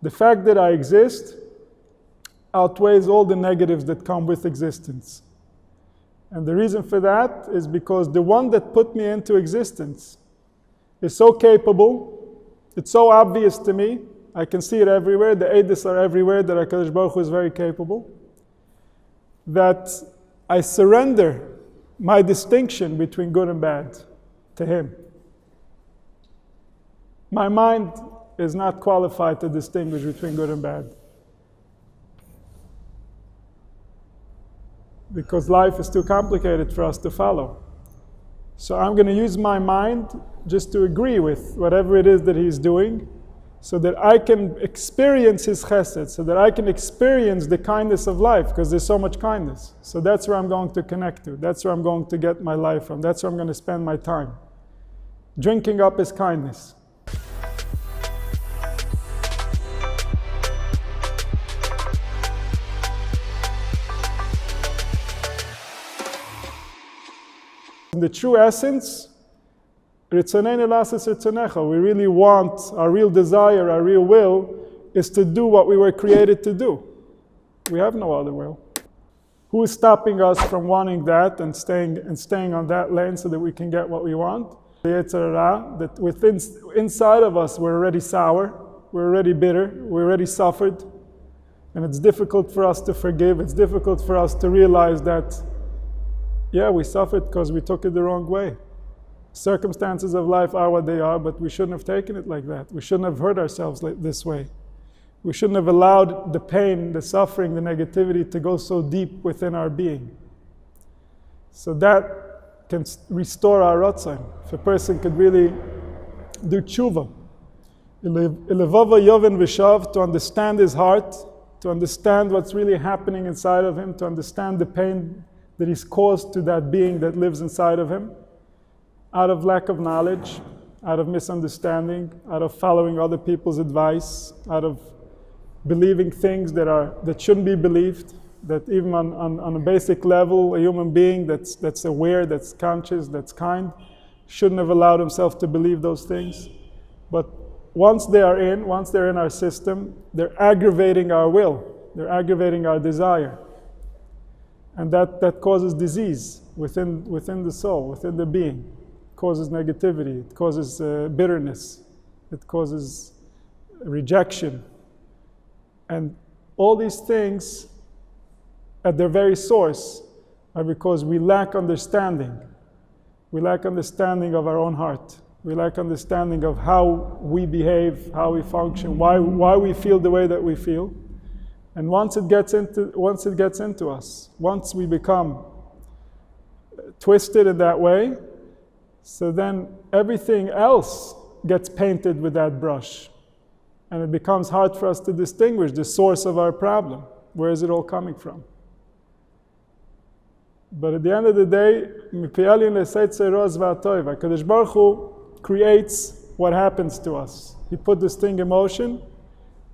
The fact that I exist outweighs all the negatives that come with existence. And the reason for that is because the one that put me into existence is so capable, it's so obvious to me, I can see it everywhere, the edus are everywhere that HaKadosh Baruch Hu is very capable, that I surrender my distinction between good and bad to Him. My mind is not qualified to distinguish between good and bad, because life is too complicated for us to follow. So I'm going to use my mind just to agree with whatever it is that He's doing, so that I can experience His chesed, so that I can experience the kindness of life, because there's so much kindness. So that's where I'm going to connect to. That's where I'm going to get my life from. That's where I'm going to spend my time. Drinking up His kindness. In the true essence, we really want, our real desire, our real will, is to do what we were created to do. We have no other will. Who is stopping us from wanting that and staying on that lane so that we can get what we want? The Yetzira, that inside of us we're already sour, we're already bitter, we already suffered, and it's difficult for us to forgive, it's difficult for us to realize that, yeah, we suffered because we took it the wrong way. Circumstances of life are what they are, but we shouldn't have taken it like that. We shouldn't have hurt ourselves this way. We shouldn't have allowed the pain, the suffering, the negativity to go so deep within our being. So that can restore our ratzon. If a person could really do tshuva, to understand his heart, to understand what's really happening inside of him, to understand the pain that he's caused to that being that lives inside of him, out of lack of knowledge, out of misunderstanding, out of following other people's advice, out of believing things that shouldn't be believed, that even on a basic level, a human being that's aware, that's conscious, that's kind, shouldn't have allowed himself to believe those things. But once they're in our system, they're aggravating our will, they're aggravating our desire. And that causes disease within the soul, within the being. It causes negativity, it causes bitterness, it causes rejection. And all these things, at their very source, are because we lack understanding. We lack understanding of our own heart. We lack understanding of how we behave, how we function, why we feel the way that we feel. And once it gets into us, once we become twisted in that way, so then everything else gets painted with that brush. And it becomes hard for us to distinguish the source of our problem. Where is it all coming from? But at the end of the day, HaKadosh Baruch Hu creates what happens to us. He put this thing in motion,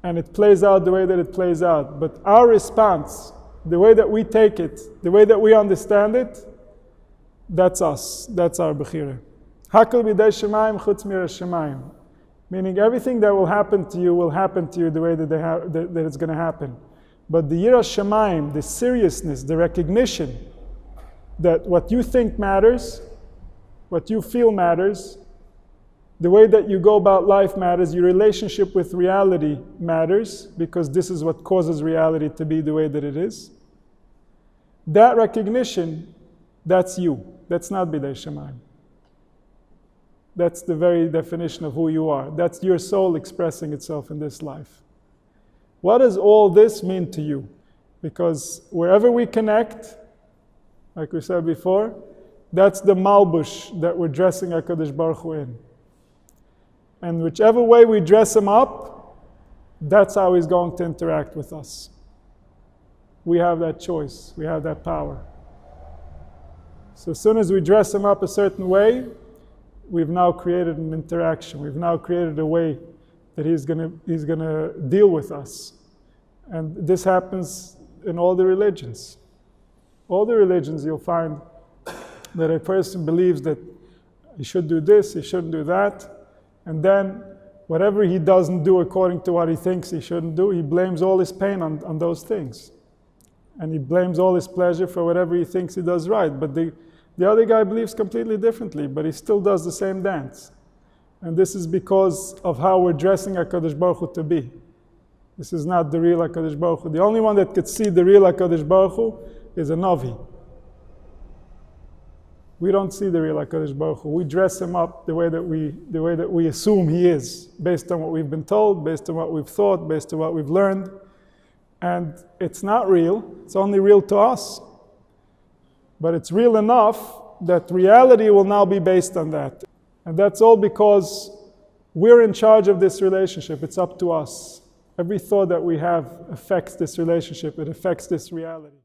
and it plays out the way that it plays out. But our response, the way that we take it, the way that we understand it, that's us. That's our bechira. Hakol b'dei shemayim chutz miras shemayim. Meaning everything that will happen to you the way that it's going to happen. But the yiras shemayim, the seriousness, the recognition that what you think matters, what you feel matters, the way that you go about life matters, your relationship with reality matters, because this is what causes reality to be the way that it is. That recognition, that's you. That's not b'dei shemayim. That's the very definition of who you are. That's your soul expressing itself in this life. What does all this mean to you? Because wherever we connect, like we said before, that's the malbush that we're dressing HaKadosh Baruch Hu in. And whichever way we dress him up, that's how he's going to interact with us. We have that choice. We have that power. So as soon as we dress him up a certain way, we've now created an interaction. We've now created a way that he's gonna deal with us. And this happens in all the religions. All the religions, you'll find that a person believes that he should do this, he shouldn't do that. And then whatever he doesn't do according to what he thinks he shouldn't do, he blames all his pain on those things. And he blames all his pleasure for whatever he thinks he does right. But the other guy believes completely differently, but he still does the same dance. And this is because of how we're dressing HaKadosh Baruch Hu to be. This is not the real HaKadosh Baruch Hu. The only one that could see the real HaKadosh Baruch Hu is a Navi. We don't see the real HaKadosh Baruch Hu. We dress him up the way that we assume he is, based on what we've been told, based on what we've thought, based on what we've learned. And it's not real. It's only real to us. But it's real enough that reality will now be based on that. And that's all because we're in charge of this relationship. It's up to us. Every thought that we have affects this relationship. It affects this reality.